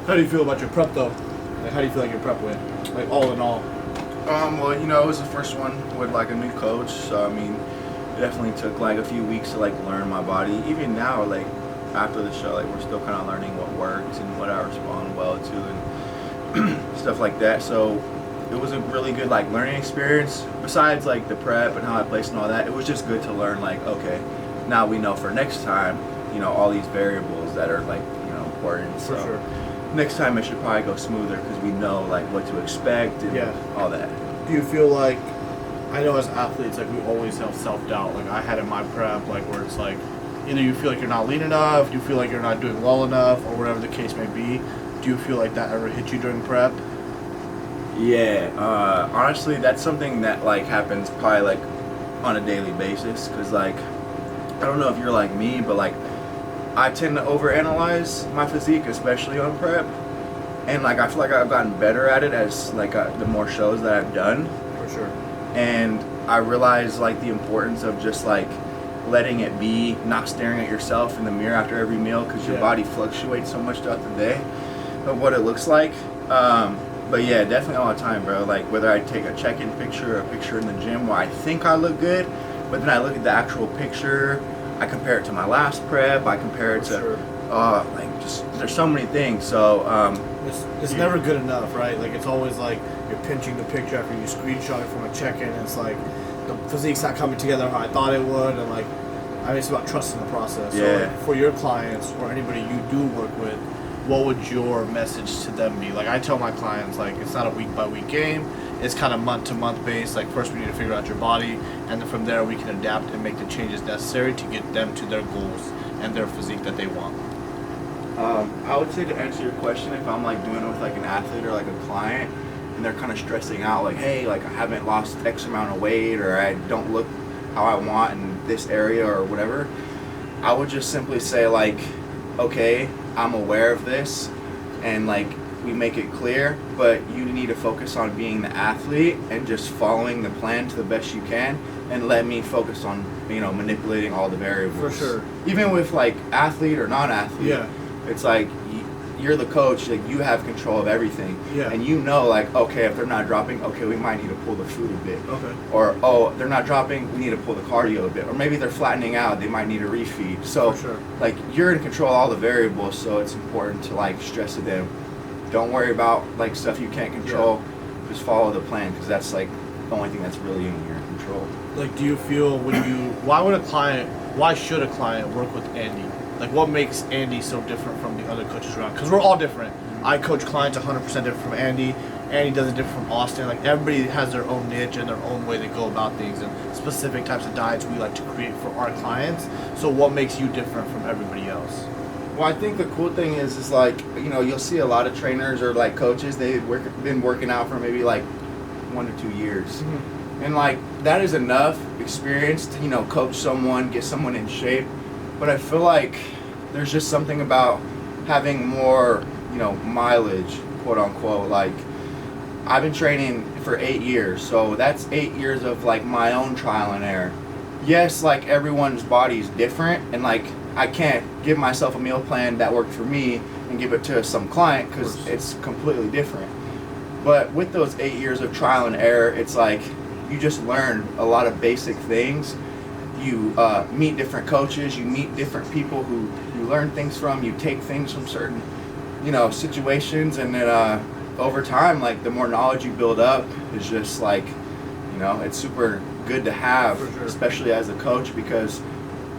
How do you feel about your prep though? Like, how do you feel like your prep went? Like, all in all. Well, you know, it was the first one with like a new coach, so I mean, it definitely took like a few weeks to like learn my body. Even now, like after the show, like we're still kind of learning what works and what I respond well to and stuff like that. So it was a really good like learning experience. Besides like the prep and how I placed and all that, it was just good to learn like, okay, now we know for next time, you know, all these variables that are like, you know, important. For So sure. next time it should probably go smoother because we know like what to expect and all that. Do you feel like, I know as athletes, like we always have self-doubt. Like I had in my prep, like where it's like, either you feel like you're not lean enough, you feel like you're not doing well enough, or whatever the case may be. Do you feel like that ever hit you during prep? Yeah, honestly, that's something that like happens probably like on a daily basis. Cause like, I don't know if you're like me, but like, I tend to overanalyze my physique, especially on prep, and like I feel like I've gotten better at it as like the more shows that I've done. For sure. And I realize like the importance of just like letting it be, not staring at yourself in the mirror after every meal, because your body fluctuates so much throughout the day of what it looks like. But yeah, definitely all the time, bro. Like whether I take a check-in picture or a picture in the gym where I think I look good, but then I look at the actual picture, I compare it to my last prep, I compare it to, like just, there's so many things. So, it's never good enough, right? Like it's always like you're pinching the picture after you screenshot it from a check-in, and it's like the physique's not coming together how I thought it would, and like, I mean, it's about trusting the process. So like, for your clients or anybody you do work with, what would your message to them be? Like I tell my clients, like it's not a week by week game. It's kind of month to month based. Like first we need to figure out your body, and then from there we can adapt and make the changes necessary to get them to their goals and their physique that they want. I would say to answer your question, if I'm like doing it with like an athlete or like a client, and they're kind of stressing out, like, hey, like I haven't lost X amount of weight, or I don't look how I want in this area or whatever, I would just simply say like, okay, I'm aware of this, and like we make it clear, but you need to focus on being the athlete and just following the plan to the best you can, and let me focus on, you know, manipulating all the variables. For sure. Even with like athlete or non-athlete, it's like you're the coach, like you have control of everything, and you know, like, okay, if they're not dropping, okay, we might need to pull the food a bit, or oh, they're not dropping, we need to pull the cardio a bit, or maybe they're flattening out, they might need a refeed. So like you're in control of all the variables, so it's important to like stress to them, don't worry about like stuff you can't control, just follow the plan, because that's like the only thing that's really in your control. Like, do you feel why should a client work with Andy? Like, what makes Andy so different from the other coaches around? Because we're all different. I coach clients 100% different from Andy. Andy does it different from Austin. Like, everybody has their own niche and their own way they go about things, and specific types of diets we like to create for our clients. So what makes you different from everybody else? Well, I think the cool thing is like, you know, you'll see a lot of trainers or like coaches, they've been working out for maybe like 1 to 2 years. And like, that is enough experience to, you know, coach someone, get someone in shape. But I feel like there's just something about having more, you know, mileage, quote unquote. Like, I've been training for 8 years, so that's 8 years of like my own trial and error. Yes, like everyone's body is different, and like I can't give myself a meal plan that worked for me and give it to some client because it's completely different. But with those 8 years of trial and error, it's like you just learn a lot of basic things. You meet different coaches, you meet different people who you learn things from, you take things from certain, you know, situations, and then over time, like the more knowledge you build up is just like, you know, it's super good to have, especially as a coach, because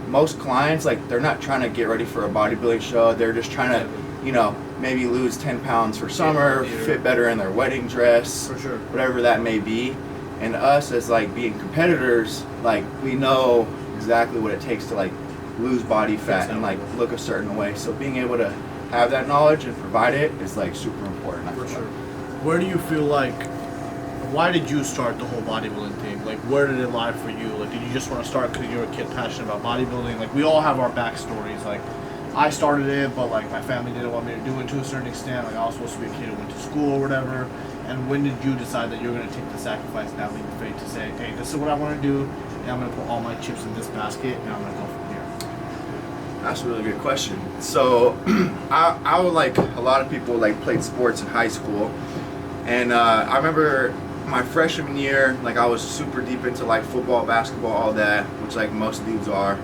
most clients, like, they're not trying to get ready for a bodybuilding show, they're just trying to, you know, maybe lose 10 pounds for summer, fit better in their wedding dress, whatever that may be. And us as like being competitors, like we know exactly what it takes to like lose body fat and like look a certain way. So being able to have that knowledge and provide it is like super important. Where do you feel like, why did you start the whole bodybuilding thing? Like, where did it lie for you? Like, did you just want to start because you were a kid passionate about bodybuilding? Like, we all have our backstories. Like, I started it, but like my family didn't want me to do it to a certain extent. Like, I was supposed to be a kid who went to school or whatever. And when did you decide that you were going to take the sacrifice, now leap of faith, to say, hey, this is what I want to do, and I'm going to put all my chips in this basket, and I'm going to go from here? That's a really good question. So, I would like a lot of people like played sports in high school, and I remember my freshman year, like I was super deep into like football, basketball, all that, which like most dudes are.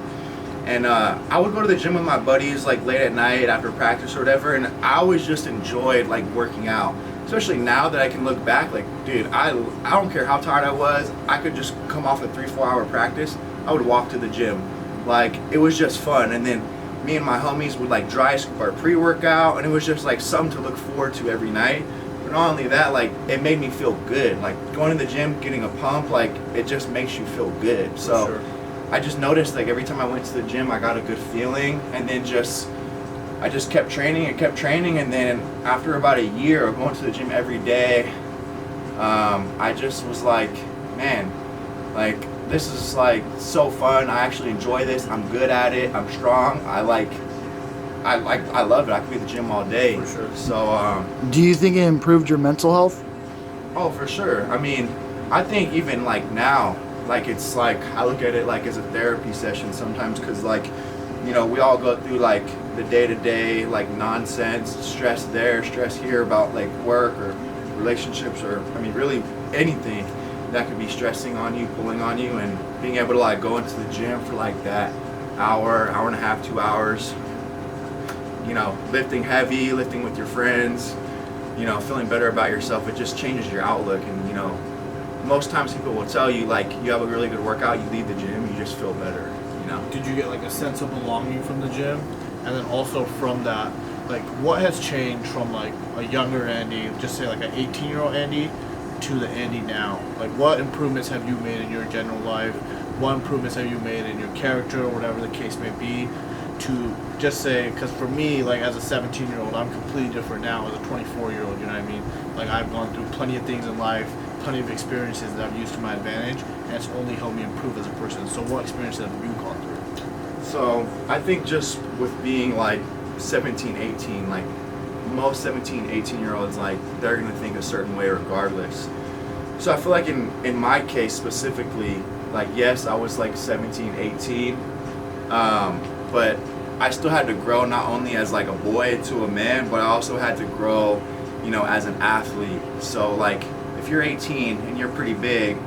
And I would go to the gym with my buddies like late at night after practice or whatever, and I always just enjoyed like working out. Especially now that I can look back, like, dude, I don't care how tired I was, I could just come off a 3-4 hour practice, I would walk to the gym. Like, it was just fun. And then me and my homies would like dry scoop our pre-workout, and it was just like something to look forward to every night. But not only that, like, it made me feel good. Like, going to the gym, getting a pump, like, it just makes you feel good. So Sure. I just noticed, like, every time I went to the gym, I got a good feeling, and then I just kept training, and then after about a year of going to the gym every day, I just was like, man, like, this is like so fun. I actually enjoy this. I'm good at it. I'm strong. I love it. I could be at the gym all day. For sure. So, Do you think it improved your mental health? oh, for sure. I mean, I think even like now, like, it's like, I look at it like as a therapy session sometimes, because like, you know, we all go through like the day-to-day like nonsense, stress there, stress here about like work or relationships, or I mean really anything that could be stressing on you, pulling on you, and being able to like go into the gym for like that hour and a half, 2 hours, you know, lifting heavy, lifting with your friends, you know, feeling better about yourself. It just changes your outlook. And you know, most times people will tell you like, you have a really good workout, you leave the gym, you just feel better, you know. Did you get like a sense of belonging from the gym? And then also from that, like, what has changed from like a younger Andy, just say like an 18-year-old Andy, to the Andy now? Like, what improvements have you made in your general life? What improvements have you made in your character, or whatever the case may be? To just say, because for me, like as a 17-year-old, I'm completely different now as a 24-year-old. You know what I mean? Like, I've gone through plenty of things in life, plenty of experiences that I've used to my advantage, and it's only helped me improve as a person. So, what experiences have you gone through? So I think just with being like 17, 18, like most 17, 18-year-olds, like they're gonna think a certain way regardless. So I feel like in my case specifically, like yes, I was like 17, 18, but I still had to grow not only as like a boy to a man, but I also had to grow, you know, as an athlete. So like if you're 18 and you're pretty big,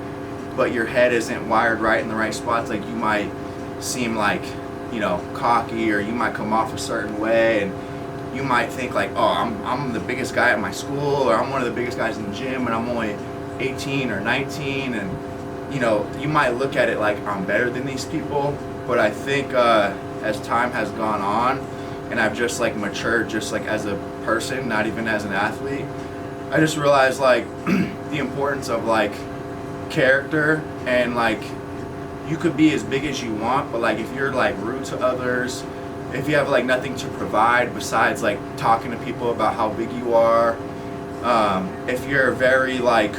but your head isn't wired right in the right spots, like you might seem like, you know, cocky, or you might come off a certain way, and you might think like, oh, I'm the biggest guy at my school, or I'm one of the biggest guys in the gym, and I'm only 18 or 19, and you know, you might look at it like I'm better than these people. But I think as time has gone on, and I've just like matured, just like as a person, not even as an athlete, I just realized like the importance of like character. And like, you could be as big as you want, but like if you're like rude to others, if you have like nothing to provide besides like talking to people about how big you are, if you're very like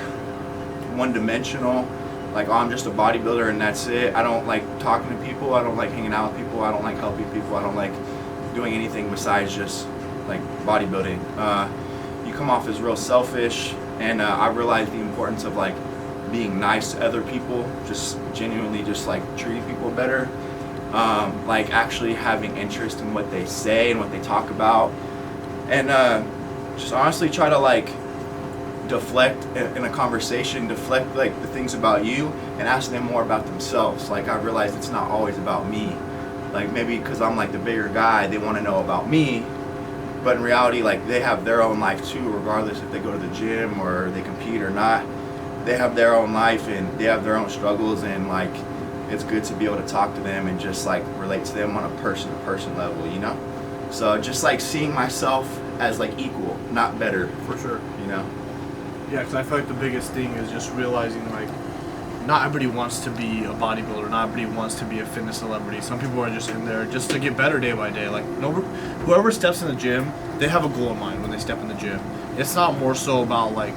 one-dimensional, like, oh, I'm just a bodybuilder and that's it, I don't like talking to people, I don't like hanging out with people, I don't like helping people, I don't like doing anything besides just like bodybuilding, you come off as real selfish. And I realized the importance of like being nice to other people, just genuinely just like treating people better, like actually having interest in what they say and what they talk about, and just honestly try to like deflect in a conversation, deflect like the things about you and ask them more about themselves. Like, I realized it's not always about me. Like, maybe because I'm like the bigger guy, they want to know about me, but in reality, like, they have their own life too, regardless if they go to the gym or they compete or not. They have their own life and they have their own struggles, and like, it's good to be able to talk to them and just like relate to them on a person-to-person level, you know? So just like seeing myself as like equal, not better. For sure. You know? Yeah, because I feel like the biggest thing is just realizing like, not everybody wants to be a bodybuilder, not everybody wants to be a fitness celebrity. Some people are just in there just to get better day by day. Like, whoever steps in the gym, they have a goal in mind when they step in the gym. It's not more so about like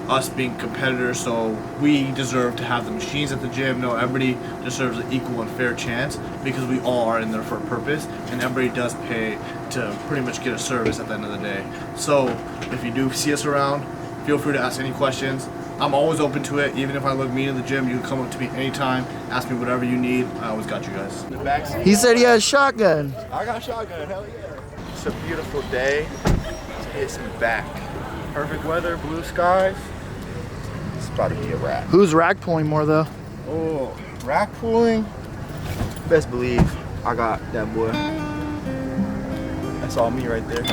us being competitors, so we deserve to have the machines at the gym. No, everybody deserves an equal and fair chance, because we all are in there for a purpose, and everybody does pay to pretty much get a service at the end of the day. So if you do see us around, feel free to ask any questions. I'm always open to it. Even if I look mean in the gym, you can come up to me anytime, ask me whatever you need. I always got you guys. In the backseat. He said he has a shotgun. I got a shotgun, hell yeah. It's a beautiful day to hit some back. Perfect weather, blue skies. It's about to be a wrap. Who's rack pulling more though? Oh, rack pulling. Best believe I got that boy. That's all me right there.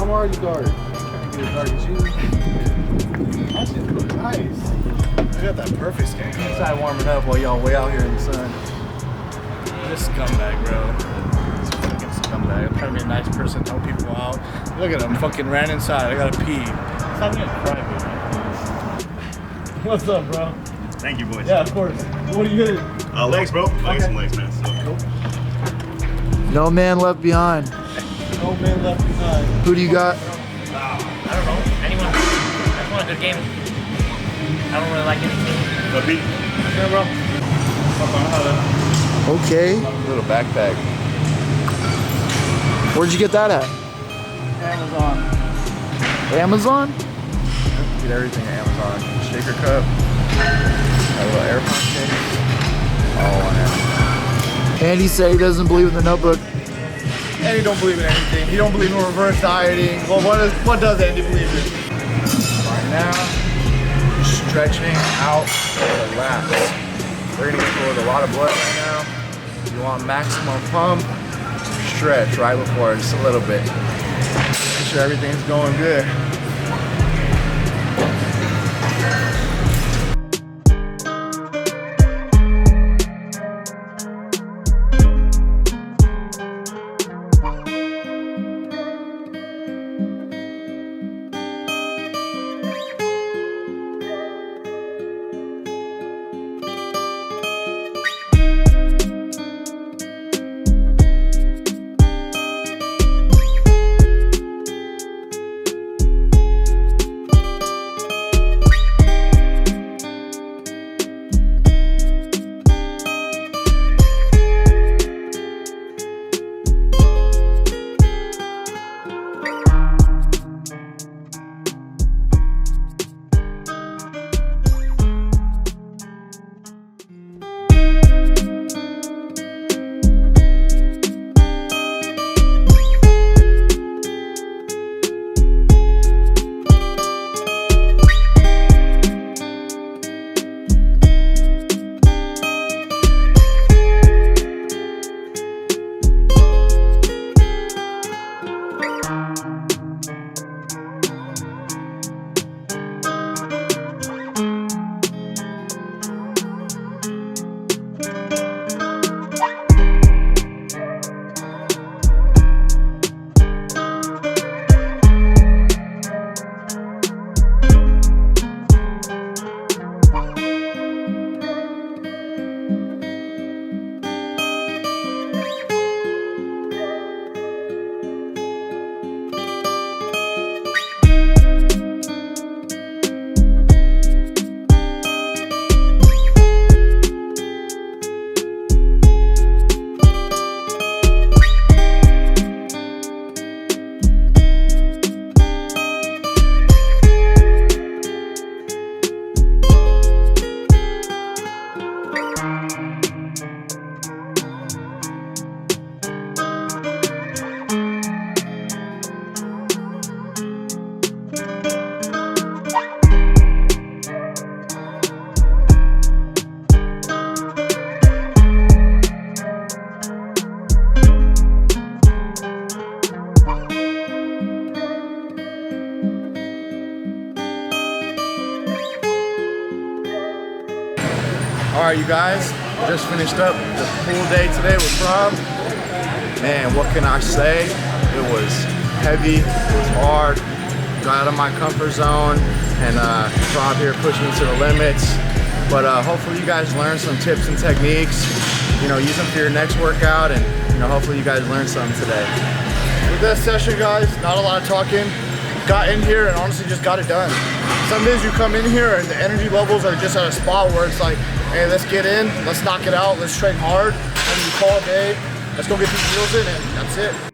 I'm already dark. Trying to get as dark as you. That shit looks nice. You got that perfect skin color. Inside warming up while y'all way out here in the sun. This scumbag, bro. This fucking scumbag. I'm trying to be a nice person, help people out. Look at him, fucking ran inside. I gotta pee. Stop being private. What's up, bro? Thank you, boys. Yeah, of course. What are you hitting? Legs, bro. I got some legs, man. So. Cool. No man left behind. No man left behind. Who do you got? I don't know. Anyone. I just want a good game. I don't really like any team. Go Pete. Sure, bro. Okay. Little backpack. Where'd you get that at? Amazon. Amazon? Get everything at Amazon. Shaker cup. A little AirPod case. All on Amazon. Andy said he doesn't believe in the notebook. Andy don't believe in anything. He don't believe in reverse dieting. Well, what does Andy believe in? Right now, stretching out the lats. We're gonna get through a lot of blood right now. If you want maximum pump, stretch right before just a little bit. Make sure everything's going good. All right, you guys, just finished up the pool day today with Prabh. Man, what can I say? It was heavy, it was hard, got out of my comfort zone, and Prabh here pushed me to the limits. But hopefully you guys learn some tips and techniques. You know, use them for your next workout, and you know, hopefully you guys learned something today. With that session, guys, not a lot of talking. Got in here and honestly just got it done. Some days you come in here and the energy levels are just at a spot where it's like, hey, let's get in, let's knock it out, let's train hard, and you call a day, let's go get these meals in, and that's it.